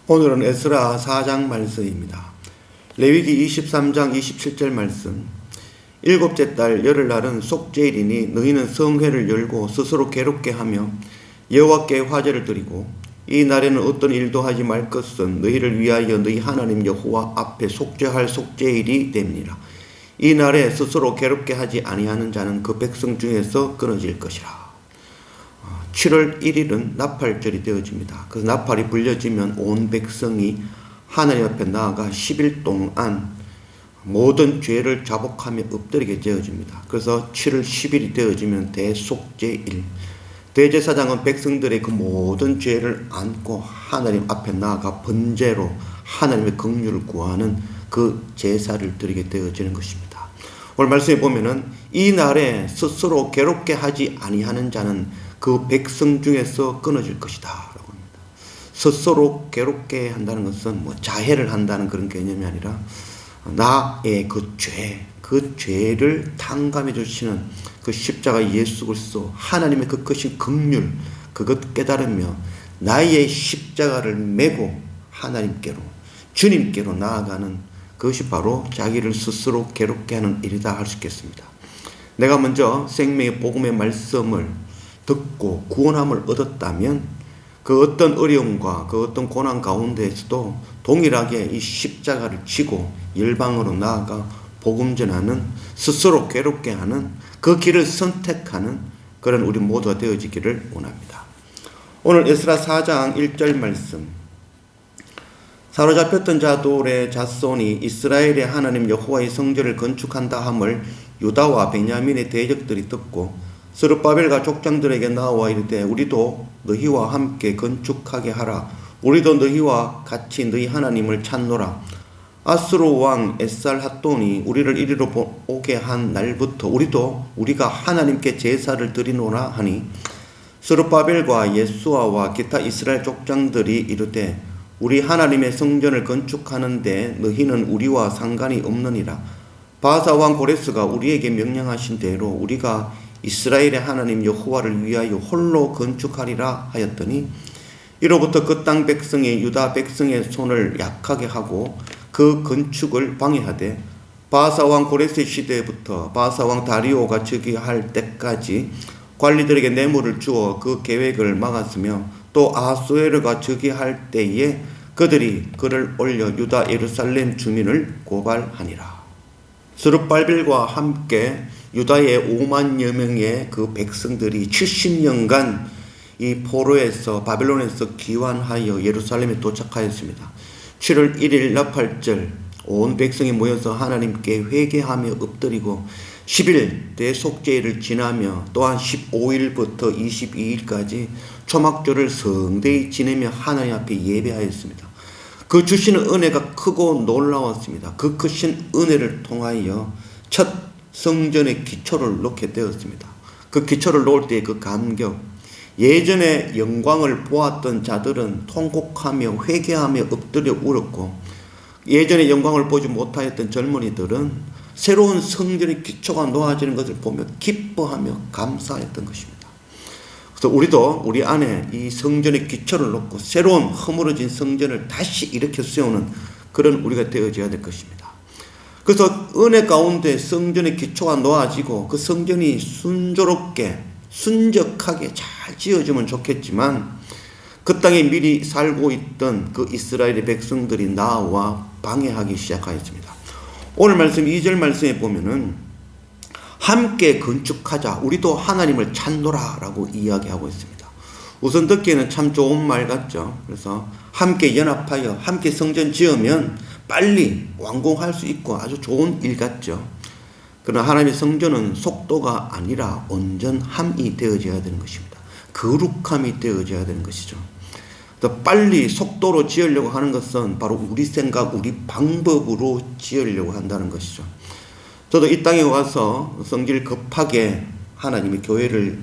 오늘은 에스라 4장 말씀입니다. 레위기 23장 27절 말씀. 일곱째 달 열흘날은 속죄일이니 너희는 성회를 열고 스스로 괴롭게 하며 여호와께 화제를 드리고 이 날에는 어떤 일도 하지 말 것은 너희를 위하여 너희 하나님 여호와 앞에 속죄할 속죄일이 됨이니라. 이 날에 스스로 괴롭게 하지 아니하는 자는 그 백성 중에서 끊어질 것이라. 7월 1일은 나팔절이 되어집니다. 그 나팔이 불려지면 온 백성이 하나님 앞에 나아가 10일 동안 모든 죄를 자복하며 엎드리게 되어집니다. 그래서 7월 10일이 되어지면 대속죄일. 대제사장은 백성들의 그 모든 죄를 안고 하나님 앞에 나아가 번제로 하나님의 긍휼을 구하는 그 제사를 드리게 되어지는 것입니다. 오늘 말씀에 보면은 이 날에 스스로 괴롭게 하지 아니하는 자는 그 백성 중에서 끊어질 것이다 라고 합니다. 스스로 괴롭게 한다는 것은 자해를 한다는 그런 개념이 아니라 나의 그 죄를 탕감해 주시는 그 십자가 예수 그리스도 하나님의 그 크신 긍휼 그것 깨달으며 나의 십자가를 메고 하나님께로 주님께로 나아가는 그것이 바로 자기를 스스로 괴롭게 하는 일이다 할 수 있겠습니다. 내가 먼저 생명의 복음의 말씀을 듣고 구원함을 얻었다면 그 어떤 어려움과 그 어떤 고난 가운데에서도 동일하게 이 십자가를 지고 열방으로 나아가 복음 전하는 스스로 괴롭게 하는 그 길을 선택하는 그런 우리 모두가 되어지기를 원합니다. 오늘 에스라 4장 1절 말씀. 사로잡혔던 자돌의 자손이 이스라엘의 하나님 여호와의 성전을 건축한다 함을 유다와 베냐민의 대적들이 듣고 스룹바벨과 족장들에게 나와 이르되 우리도 너희와 함께 건축하게 하라. 우리도 너희와 같이 너희 하나님을 찾노라. 아스루 왕 에살핫돈이 우리를 이리로 오게 한 날부터 우리도 우리가 하나님께 제사를 드리노라 하니 스룹바벨과 예수아와 기타 이스라엘 족장들이 이르되 우리 하나님의 성전을 건축하는데 너희는 우리와 상관이 없느니라. 바사 왕 고레스가 우리에게 명령하신 대로 우리가 이스라엘의 하나님 여호와를 위하여 홀로 건축하리라 하였더니 이로부터 그 땅 백성이 유다 백성의 손을 약하게 하고 그 건축을 방해하되 바사 왕 고레스의 시대부터 바사 왕 다리오가 즉위할 때까지 관리들에게 뇌물을 주어 그 계획을 막았으며 또 아하수에르가 즉위할 때에 그들이 그를 올려 유다 예루살렘 주민을 고발하니라. 스룹발벨과 함께 유다의 5만여 명의 그 백성들이 70년간 이 포로에서 바벨론에서 귀환하여 예루살렘에 도착하였습니다. 7월 1일 나팔절 온 백성이 모여서 하나님께 회개하며 엎드리고 10일 대속죄일을 지나며 또한 15일부터 22일까지 초막절을 성대히 지내며 하나님 앞에 예배하였습니다. 그 주시는 은혜가 크고 놀라웠습니다. 그 크신 은혜를 통하여 첫 성전의 기초를 놓게 되었습니다. 그 기초를 놓을 때의 그 감격, 예전에 영광을 보았던 자들은 통곡하며 회개하며 엎드려 울었고 예전에 영광을 보지 못하였던 젊은이들은 새로운 성전의 기초가 놓아지는 것을 보며 기뻐하며 감사했던 것입니다. 그래서 우리도 우리 안에 이 성전의 기초를 놓고 새로운 허물어진 성전을 다시 일으켜 세우는 그런 우리가 되어져야 될 것입니다. 그래서 은혜 가운데 성전의 기초가 놓아지고 그 성전이 순조롭게 순적하게 잘 지어지면 좋겠지만 그 땅에 미리 살고 있던 그 이스라엘의 백성들이 나와 방해하기 시작하였습니다. 오늘 말씀 2절 말씀에 보면은 함께 건축하자 우리도 하나님을 찾노라 라고 이야기하고 있습니다. 우선 듣기에는 참 좋은 말 같죠. 그래서 함께 연합하여 함께 성전 지으면 빨리 완공할 수 있고 아주 좋은 일 같죠. 그러나 하나님의 성전은 속도가 아니라 온전함이 되어져야 되는 것입니다. 거룩함이 되어져야 되는 것이죠. 더 빨리 속도로 지으려고 하는 것은 바로 우리 생각, 우리 방법으로 지으려고 한다는 것이죠. 저도 이 땅에 와서 성질 급하게 하나님의 교회를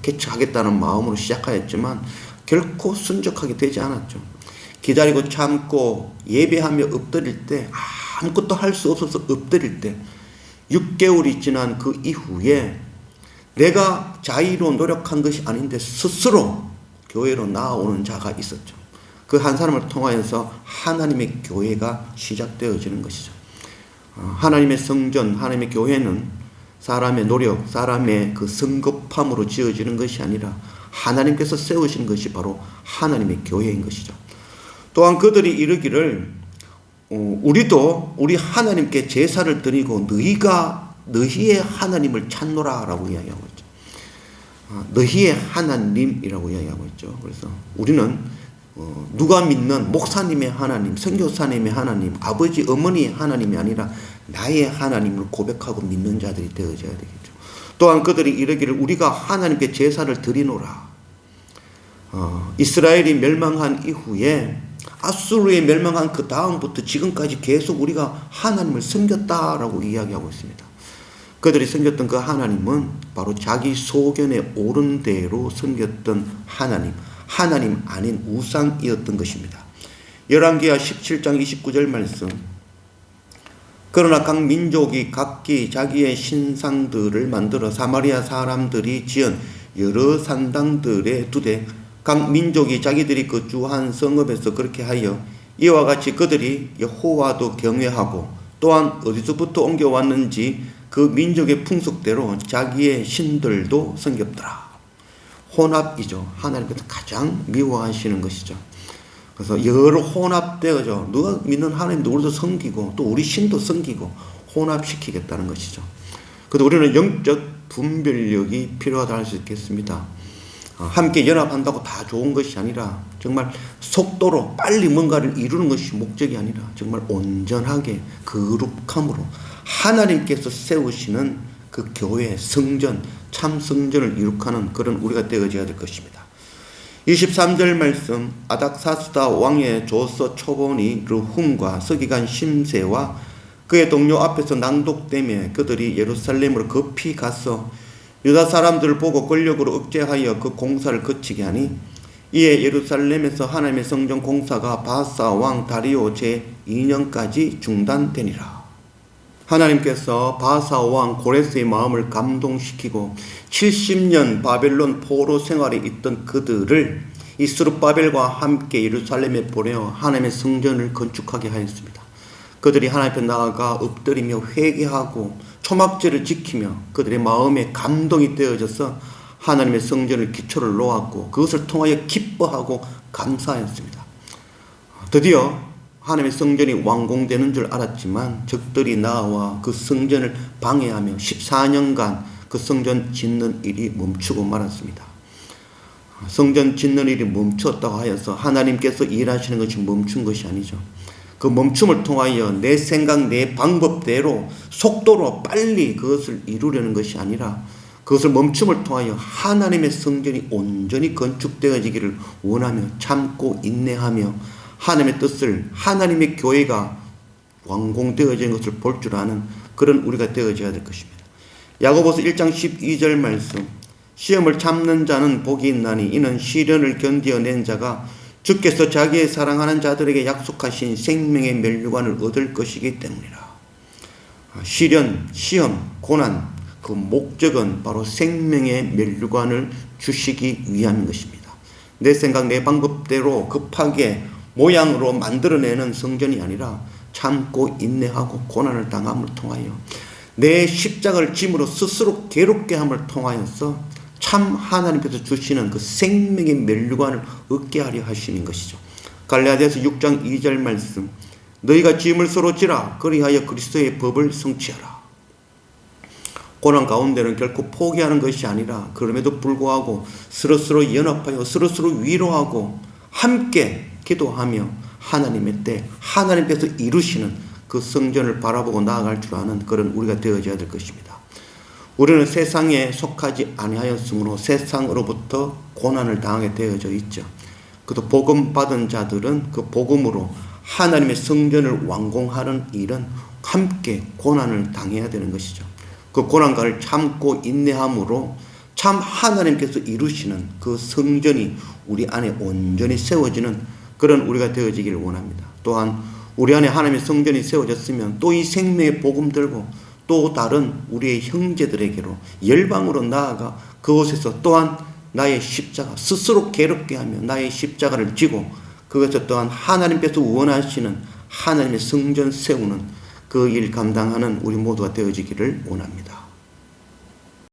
개척하겠다는 마음으로 시작하였지만 결코 순적하게 되지 않았죠. 기다리고 참고 예배하며 엎드릴 때 아무것도 할 수 없어서 엎드릴 때 6개월이 지난 그 이후에 내가 자의로 노력한 것이 아닌데 스스로 교회로 나아오는 자가 있었죠. 그 한 사람을 통하여서 하나님의 교회가 시작되어지는 것이죠. 하나님의 성전, 하나님의 교회는 사람의 노력, 사람의 그 성급함으로 지어지는 것이 아니라 하나님께서 세우신 것이 바로 하나님의 교회인 것이죠. 또한 그들이 이르기를 우리도 우리 하나님께 제사를 드리고 너희가 너희의 하나님을 찾노라 라고 이야기하고 있죠. 너희의 하나님이라고 이야기하고 있죠. 그래서 우리는 누가 믿는 목사님의 하나님, 선교사님의 하나님, 아버지 어머니의 하나님이 아니라 나의 하나님을 고백하고 믿는 자들이 되어져야 되겠죠. 또한 그들이 이르기를 우리가 하나님께 제사를 드리노라. 이스라엘이 멸망한 이후에 아수르에 멸망한 그 다음부터 지금까지 계속 우리가 하나님을 섬겼다라고 이야기하고 있습니다. 그들이 섬겼던 그 하나님은 바로 자기 소견에 옳은 대로 섬겼던 하나님 아닌 우상이었던 것입니다. 열왕기하 17장 29절 말씀. 그러나 각 민족이 각기 자기의 신상들을 만들어 사마리아 사람들이 지은 여러 산당들에 두되 각 민족이 자기들이 거주한 성읍에서 그렇게 하여 이와 같이 그들이 여호와도 경외하고 또한 어디서부터 옮겨왔는지 그 민족의 풍속대로 자기의 신들도 섬겼더라. 혼합이죠. 하나님께서 가장 미워하시는 것이죠. 그래서 여러 혼합되어져 누가 믿는 하나님도 우리도 섬기고 또 우리 신도 섬기고 혼합시키겠다는 것이죠. 그래서 우리는 영적 분별력이 필요하다 할 수 있겠습니다. 함께 연합한다고 다 좋은 것이 아니라 정말 속도로 빨리 뭔가를 이루는 것이 목적이 아니라 정말 온전하게 거룩함으로 하나님께서 세우시는 그 교회 성전 참 성전을 이룩하는 그런 우리가 되어져야 될 것입니다. 23절 말씀. 아닥사스다 왕의 조서 초본이 르훔과 서기관 심세와 그의 동료 앞에서 낭독되며 그들이 예루살렘으로 급히 가서 유다 사람들을 보고 권력으로 억제하여 그 공사를 그치게 하니 이에 예루살렘에서 하나님의 성전 공사가 바사 왕 다리오 제2년까지 중단되니라. 하나님께서 바사 왕 고레스의 마음을 감동시키고 70년 바벨론 포로 생활에 있던 그들을 이 스룹바벨과 함께 예루살렘에 보내어 하나님의 성전을 건축하게 하였습니다. 그들이 하나님 앞에 나아가 엎드리며 회개하고 초막제를 지키며 그들의 마음에 감동이 되어져서 하나님의 성전을 기초를 놓았고 그것을 통하여 기뻐하고 감사하였습니다. 드디어 하나님의 성전이 완공되는 줄 알았지만 적들이 나와 그 성전을 방해하며 14년간 그 성전 짓는 일이 멈추고 말았습니다. 성전 짓는 일이 멈추었다고 하여서 하나님께서 일하시는 것이 멈춘 것이 아니죠. 그 멈춤을 통하여 내 생각, 내 방법대로 속도로 빨리 그것을 이루려는 것이 아니라 그것을 멈춤을 통하여 하나님의 성전이 온전히 건축되어지기를 원하며 참고 인내하며 하나님의 뜻을 하나님의 교회가 완공되어지는 것을 볼 줄 아는 그런 우리가 되어져야 될 것입니다. 야고보서 1장 12절 말씀. 시험을 참는 자는 복이 있나니 이는 시련을 견디어낸 자가 주께서 자기의 사랑하는 자들에게 약속하신 생명의 면류관을 얻을 것이기 때문이라. 시련, 시험, 고난 그 목적은 바로 생명의 면류관을 주시기 위함인 것입니다. 내 생각, 내 방법대로 급하게 모양으로 만들어내는 성전이 아니라 참고 인내하고 고난을 당함을 통하여 내 십자가를 짐으로 스스로 괴롭게 함을 통하여서 참 하나님께서 주시는 그 생명의 면류관을 얻게 하려 하시는 것이죠. 갈라디아서 6장 2절 말씀. 너희가 짐을 서로 지라 그리하여 그리스도의 법을 성취하라. 고난 가운데는 결코 포기하는 것이 아니라 그럼에도 불구하고 서로서로 연합하여 서로서로 위로하고 함께 기도하며 하나님의 때 하나님께서 이루시는 그 성전을 바라보고 나아갈 줄 아는 그런 우리가 되어져야 될 것입니다. 우리는 세상에 속하지 아니하였으므로 세상으로부터 고난을 당하게 되어져 있죠. 그도 복음 받은 자들은 그 복음으로 하나님의 성전을 완공하는 일은 함께 고난을 당해야 되는 것이죠. 그 고난과를 참고 인내함으로 참 하나님께서 이루시는 그 성전이 우리 안에 온전히 세워지는 그런 우리가 되어지기를 원합니다. 또한 우리 안에 하나님의 성전이 세워졌으면 또 이 생명의 복음 들고 또 다른 우리의 형제들에게로 열방으로 나아가 그곳에서 또한 나의 십자가 스스로 괴롭게 하며 나의 십자가를 지고 그것을 또한 하나님께서 원하시는 하나님의 성전 세우는 그 일 감당하는 우리 모두가 되어지기를 원합니다.